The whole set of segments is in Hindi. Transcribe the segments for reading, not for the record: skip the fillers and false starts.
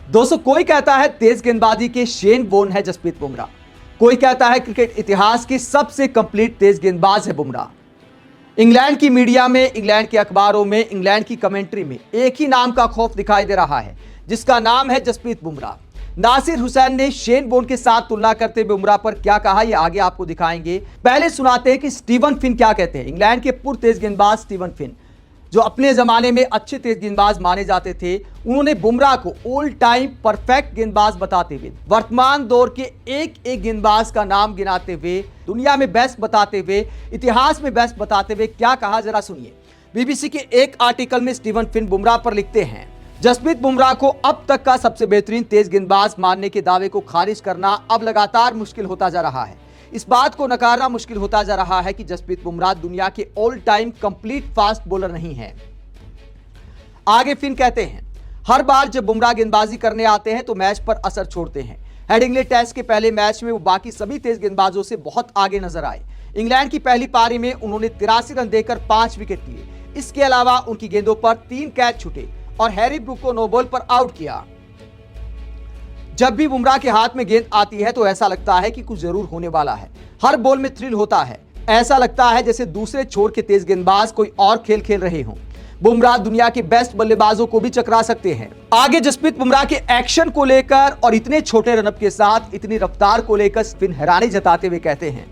दोस्तों, कोई कहता है तेज गेंदबाजी के शेन वॉर्न है जसप्रीत बुमराह, कोई कहता है क्रिकेट इतिहास की सबसे कंप्लीट तेज गेंदबाज है बुमराह। इंग्लैंड की मीडिया में, इंग्लैंड के अखबारों में, इंग्लैंड की कमेंट्री में एक ही नाम का खौफ दिखाई दे रहा है, जिसका नाम है जसप्रीत बुमराह। नासिर हुसैन ने शेन वॉर्न के साथ तुलना करते हुए बुमराह पर क्या कहा, यह आगे आपको दिखाएंगे। पहले सुनाते हैं कि स्टीवन फिन क्या कहते हैं। इंग्लैंड के पूर्व तेज गेंदबाज स्टीवन फिन, जो अपने जमाने में अच्छे तेज गेंदबाज माने जाते थे, उन्होंने बुमराह को ऑल टाइम परफेक्ट गेंदबाज बताते हुए, वर्तमान दौर के एक एक गेंदबाज का नाम गिनाते हुए, दुनिया में बेस्ट बताते हुए, इतिहास में बेस्ट बताते हुए क्या कहा, जरा सुनिए। बीबीसी के एक आर्टिकल में स्टीवन फिन बुमराह पर लिखते हैं, जसप्रीत बुमराह को अब तक का सबसे बेहतरीन तेज गेंदबाज मानने के दावे को खारिज करना अब लगातार मुश्किल होता जा रहा है। इस बात को नकारना मुश्किल होता जा रहा है कि जसप्रीत बुमराह दुनिया के all time complete fast bowler नहीं है। आगे फिन कहते हैं, हर बार जब बुमराह गेंदबाजी करने आते हैं तो मैच पर असर छोड़ते हैं। हेडिंग्ले टेस्ट के पहले मैच में वो बाकी सभी तेज गेंदबाजों से बहुत आगे नजर आए। इंग्लैंड की पहली पारी में उन्होंने 83 रन देकर 5 विकेट लिए। इसके अलावा उनकी गेंदों पर 3 कैच छूटे और हैरी ब्रूक को नो बॉल पर आउट किया। जब भी बुमराह के हाथ में गेंद आती है तो ऐसा लगता है कि कुछ जरूर होने वाला है। हर बॉल में थ्रिल होता है। ऐसा लगता है जैसे दूसरे छोर के तेज गेंदबाज कोई और खेल खेल रहे हों। बुमराह दुनिया के बेस्ट बल्लेबाजों को भी चकरा सकते हैं। आगे जसप्रीत बुमराह के एक्शन को लेकर और इतने छोटे रनअप के साथ इतनी रफ्तार को लेकर फिन हैरानी जताते हुए कहते हैं,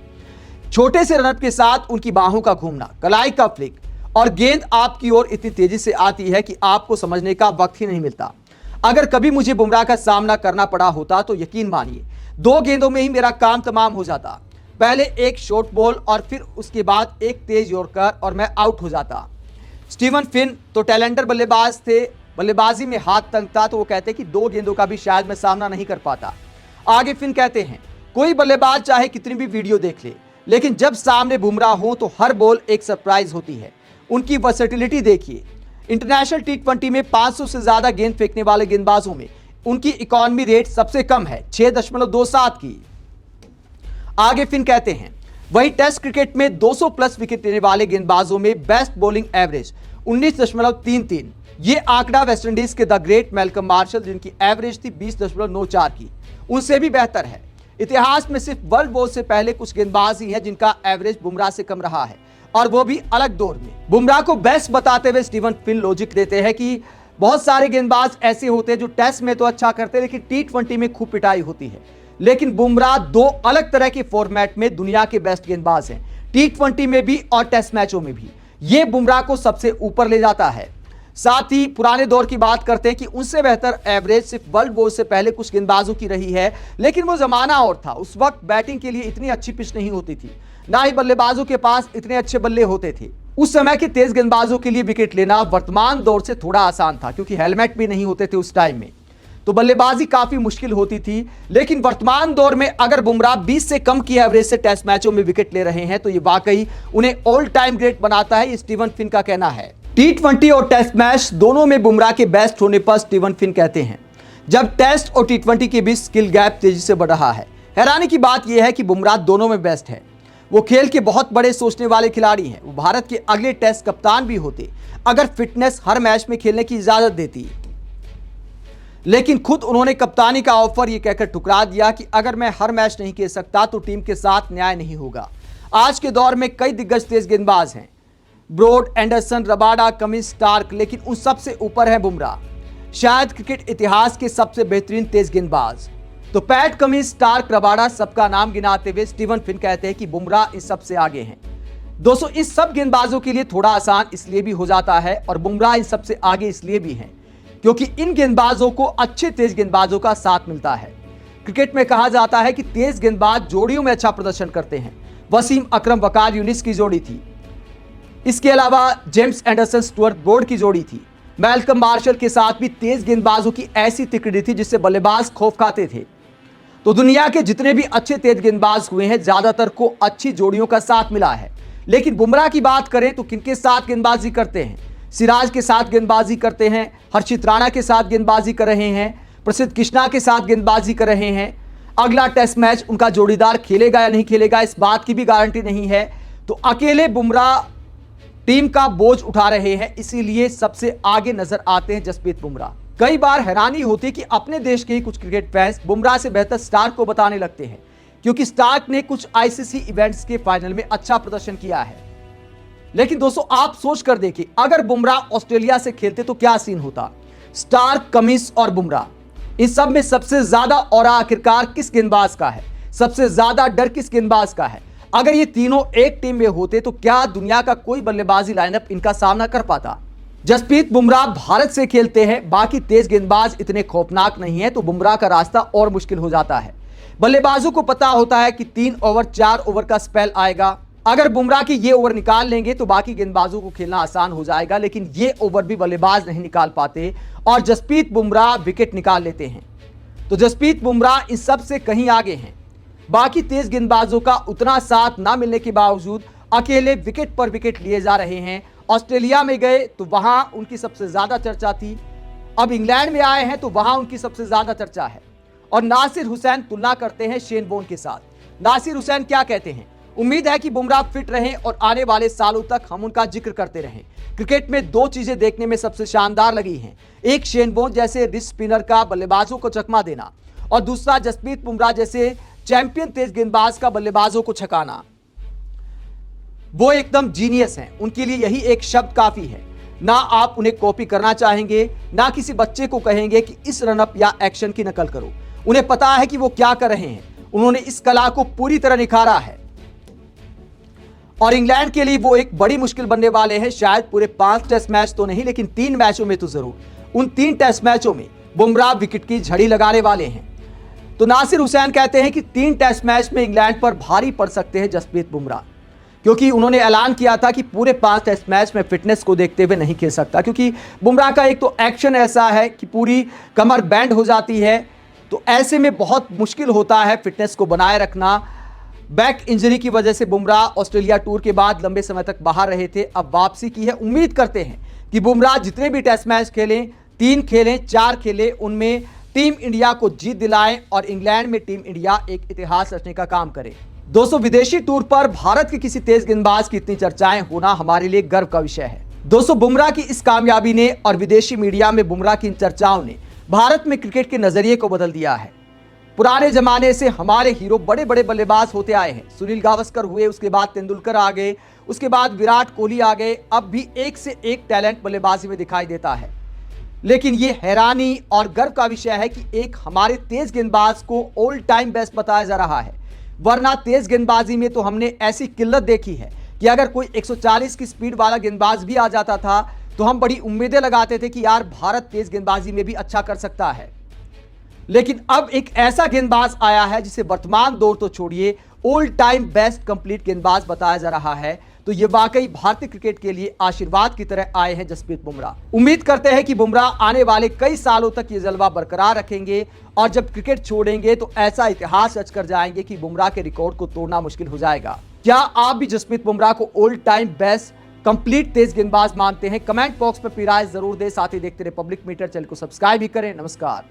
छोटे से रनअप के साथ उनकी बाहों का घूमना, कलाई का फ्लिक और गेंद आपकी ओर इतनी तेजी से आती है कि आपको समझने का वक्त ही नहीं मिलता। अगर कभी मुझे बुमराह का सामना करना पड़ा होता तो यकीन मानिए 2 गेंदों में ही मेरा काम तमाम हो जाता। पहले एक शॉर्ट बॉल और फिर उसके बाद एक तेज यॉर्कर और मैं आउट हो जाता। स्टीवन फिन तो टैलेंटर बल्लेबाज थे, बल्लेबाजी में हाथ तंग था, तो वो कहते कि 2 गेंदों का भी शायद मैं सामना नहीं कर पाता। आगे फिन कहते हैं, कोई बल्लेबाज चाहे कितनी भी वीडियो देख ले, लेकिन जब सामने बुमराह हो तो हर बॉल एक सरप्राइज होती है। उनकी वर्सेटिलिटी देखिए, इंटरनेशनल T20 में 500 से ज्यादा गेंद फेंकने वाले गेंदबाजों में उनकी इकोनॉमी रेट सबसे कम है, 6.27 की। आगे फिन कहते हैं, वही टेस्ट क्रिकेट में 200 प्लस विकेट लेने वाले गेंदबाजों में बेस्ट बॉलिंग एवरेज 19.33। ये आंकड़ा वेस्टइंडीज के द ग्रेट मैल्कम मार्शल, जिनकी एवरेज थी 20.94 की, उनसे भी बेहतर है। इतिहास में सिर्फ वर्ल्ड वॉर से पहले कुछ गेंदबाज ही हैं जिनका एवरेज बुमराह से कम रहा है, और वो भी अलग दौर में। बुमराह को बेस्ट बताते हुए स्टीवन फिन लॉजिक देते हैं कि बहुत सारे गेंदबाज ऐसे होते हैं जो टेस्ट में तो अच्छा करते हैं, लेकिन T20 में खूब पिटाई होती है। लेकिन बुमराह 2 अलग तरह के फॉर्मेट में दुनिया के बेस्ट गेंदबाज हैं, T20 में भी और टेस्ट मैचों में भी। ये बुमराह को सबसे ऊपर ले जाता है। साथ ही पुराने दौर की बात करते हैं कि उनसे बेहतर एवरेज सिर्फ वर्ल्ड वॉर से पहले कुछ गेंदबाजों की रही है, लेकिन वो जमाना और था। उस वक्त बैटिंग के लिए इतनी अच्छी पिच नहीं होती थी, ना ही बल्लेबाजों के पास इतने अच्छे बल्ले होते थे। उस समय के तेज गेंदबाजों के लिए विकेट लेना वर्तमान दौर से थोड़ा आसान था, क्योंकि हेलमेट भी नहीं होते थे उस टाइम में, तो बल्लेबाजी काफी मुश्किल होती थी। लेकिन वर्तमान दौर में अगर बुमराह 20 से कम की एवरेज से टेस्ट मैचों में विकेट ले रहे हैं तो ये वाकई उन्हें ऑल टाइम ग्रेट बनाता है, ये स्टीवन फिन का कहना है। T20 और टेस्ट मैच दोनों में बुमराह के बेस्ट होने पर स्टीवन फिन कहते हैं, जब टेस्ट और T20 के बीच स्किल गैप तेजी से बढ़ रहा है। हैरानी की बात यह है कि बुमराह दोनों में बेस्ट है। वो खेल के बहुत बड़े सोचने वाले खिलाड़ी हैं। वो भारत के अगले टेस्ट कप्तान भी होते अगर फिटनेस हर मैच में खेलने की इजाजत देती, लेकिन खुद उन्होंने कप्तानी का ऑफर ये कहकर ठुकरा दिया कि अगर मैं हर मैच नहीं खेल सकता तो टीम के साथ न्याय नहीं होगा। आज के दौर में कई दिग्गज तेज गेंदबाज हैं, Broad, Anderson, Rabada, Cummins, Starc, लेकिन उन सबसे ऊपर है बुमराह, शायद क्रिकेट इतिहास के सबसे बेहतरीन तेज गेंदबाज। तो पैट कमिंस, स्टार्क, रबाडा, सबका नाम गिनाते हुए स्टीवन फिन कहते हैं कि बुमराह इन सबसे आगे हैं। दोस्तों, इस सब गेंदबाजों के लिए थोड़ा आसान इसलिए भी हो जाता है और बुमराह इन सबसे आगे इसलिए भी हैं क्योंकि इन गेंदबाजों को अच्छे तेज गेंदबाजों का साथ मिलता है। क्रिकेट में कहा जाता है कि तेज गेंदबाज जोड़ियों में अच्छा प्रदर्शन करते हैं। वसीम अकरम, वकार यूनिस की जोड़ी थी। इसके अलावा जेम्स एंडरसन, स्टुअर्ट ब्रॉड की जोड़ी थी। मैल्कम मार्शल के साथ भी तेज गेंदबाजों की ऐसी तिकड़ी थी जिससे बल्लेबाज खौफ खाते थे। तो दुनिया के जितने भी अच्छे तेज गेंदबाज हुए हैं, ज्यादातर को अच्छी जोड़ियों का साथ मिला है। लेकिन बुमराह की बात करें तो किनके साथ गेंदबाजी करते हैं? सिराज के साथ गेंदबाजी करते हैं, हर्षित राणा के साथ गेंदबाजी कर रहे हैं, प्रसिद्ध कृष्णा के साथ गेंदबाजी कर रहे हैं। अगला टेस्ट मैच उनका जोड़ीदार खेलेगा या नहीं खेलेगा, इस बात की भी गारंटी नहीं है। तो अकेले बुमराह टीम का बोझ उठा रहे हैं, इसीलिए सबसे आगे नजर आते हैं जसप्रीत बुमराह। कई बार हैरानी होती है कि अपने देश के ही कुछ क्रिकेट फैंस बुमराह से बेहतर स्टार्क को बताने लगते हैं, क्योंकि स्टार्क ने कुछ आईसीसी इवेंट्स के फाइनल में अच्छा प्रदर्शन किया है। लेकिन दोस्तों, आप सोच कर देखिए, अगर बुमराह ऑस्ट्रेलिया से खेलते तो क्या सीन होता। स्टार्क, कमिंस और बुमराह, इन सब में सबसे ज्यादा और आखिरकार किस गेंदबाज का है, सबसे ज्यादा डर किस गेंदबाज का है। अगर ये तीनों एक टीम में होते तो क्या दुनिया का कोई बल्लेबाजी लाइनअप इनका सामना कर पाता। जसप्रीत बुमराह भारत से खेलते हैं, बाकी तेज गेंदबाज इतने खौफनाक नहीं है, तो बुमराह का रास्ता और मुश्किल हो जाता है। बल्लेबाजों को पता होता है कि 3 ओवर 4 ओवर का स्पेल आएगा। अगर बुमराह की ये ओवर निकाल लेंगे तो बाकी गेंदबाजों को खेलना आसान हो जाएगा, लेकिन ये ओवर भी बल्लेबाज नहीं निकाल पाते और जसप्रीत बुमराह विकेट निकाल लेते हैं। तो जसप्रीत बुमराह इस सब से कहीं आगे हैं। बाकी तेज गेंदबाजों का उतना साथ ना मिलने के बावजूद अकेले विकेट पर विकेट लिए जा रहे हैं। ऑस्ट्रेलिया में गए तो वहां उनकी सबसे ज्यादा चर्चा थी, अब इंग्लैंड में आए हैं तो वहां उनकी सबसे ज्यादा चर्चा है। और नासिर हुसैन तुलना करते हैं शेन वॉर्न के साथ। नासिर हुसैन क्या कहते हैं, उम्मीद है कि बुमराह फिट रहें और आने वाले सालों तक हम उनका जिक्र करते रहें। क्रिकेट में 2 चीजें देखने में सबसे शानदार लगी हैं, एक शेन वॉर्न जैसे रिस्ट स्पिनर का बल्लेबाजों को चकमा देना, और दूसरा जसप्रीत बुमराह जैसे चैंपियन तेज गेंदबाज का बल्लेबाजों को छकाना। वो एकदम जीनियस हैं, उनके लिए यही एक शब्द काफी है। ना आप उन्हें कॉपी करना चाहेंगे, ना किसी बच्चे को कहेंगे कि इस रनअप या एक्शन की नकल करो। उन्हें पता है कि वो क्या कर रहे हैं, उन्होंने इस कला को पूरी तरह निखारा है। और इंग्लैंड के लिए वो एक बड़ी मुश्किल बनने वाले हैं, शायद पूरे 5 टेस्ट मैच तो नहीं, लेकिन 3 मैचों में तो जरूर। उन 3 टेस्ट मैचों में बुमराह विकेट की झड़ी लगाने वाले हैं। तो नासिर हुसैन कहते हैं कि 3 टेस्ट मैच में इंग्लैंड पर भारी पड़ सकते हैं जसप्रीत बुमराह, क्योंकि उन्होंने ऐलान किया था कि पूरे 5 टेस्ट मैच में फिटनेस को देखते हुए नहीं खेल सकता, क्योंकि बुमराह का एक तो एक्शन ऐसा है कि पूरी कमर बैंड हो जाती है, तो ऐसे में बहुत मुश्किल होता है फिटनेस को बनाए रखना। बैक इंजरी की वजह से बुमराह ऑस्ट्रेलिया टूर के बाद लंबे समय तक बाहर रहे थे, अब वापसी की है। उम्मीद करते हैं कि बुमराह जितने भी टेस्ट मैच खेलें, 3 खेलें 4 खेलें, उनमें टीम इंडिया को जीत दिलाएं और इंग्लैंड में टीम इंडिया एक इतिहास रचने का काम करे। दोस्तों, विदेशी टूर पर भारत के किसी तेज गेंदबाज की इतनी चर्चाएं होना हमारे लिए गर्व का विषय है। दोस्तों, बुमराह की इस कामयाबी ने और विदेशी मीडिया में बुमराह की इन चर्चाओं ने भारत में क्रिकेट के नजरिए को बदल दिया है। पुराने जमाने से हमारे हीरो बड़े बड़े बल्लेबाज होते आए हैं। सुनील गावस्कर हुए, उसके बाद तेंदुलकर आ गए, उसके बाद विराट कोहली आ गए। अब भी एक से एक टैलेंट बल्लेबाजी में दिखाई देता है, लेकिन ये हैरानी और गर्व का विषय है कि एक हमारे तेज गेंदबाज को ऑल टाइम बेस्ट बताया जा रहा है। वरना तेज गेंदबाजी में तो हमने ऐसी किल्लत देखी है कि अगर कोई 140 की स्पीड वाला गेंदबाज भी आ जाता था तो हम बड़ी उम्मीदें लगाते थे कि यार भारत तेज गेंदबाजी में भी अच्छा कर सकता है। लेकिन अब एक ऐसा गेंदबाज आया है जिसे वर्तमान दौर तो छोड़िए, ऑल टाइम बेस्ट कंप्लीट गेंदबाज बताया जा रहा है। तो ये वाकई भारतीय क्रिकेट के लिए आशीर्वाद की तरह आए हैं जसप्रीत बुमराह। उम्मीद करते हैं कि बुमराह आने वाले कई सालों तक ये जलवा बरकरार रखेंगे और जब क्रिकेट छोड़ेंगे तो ऐसा इतिहास रच कर जाएंगे कि बुमराह के रिकॉर्ड को तोड़ना मुश्किल हो जाएगा। क्या आप भी जसप्रीत बुमराह को ऑल टाइम बेस्ट कंप्लीट तेज गेंदबाज मानते हैं? कमेंट बॉक्स पर अपनी राय जरूर दें। साथ ही देखते रहे पब्लिक मीटर, चैनल को सब्सक्राइब भी करें। नमस्कार।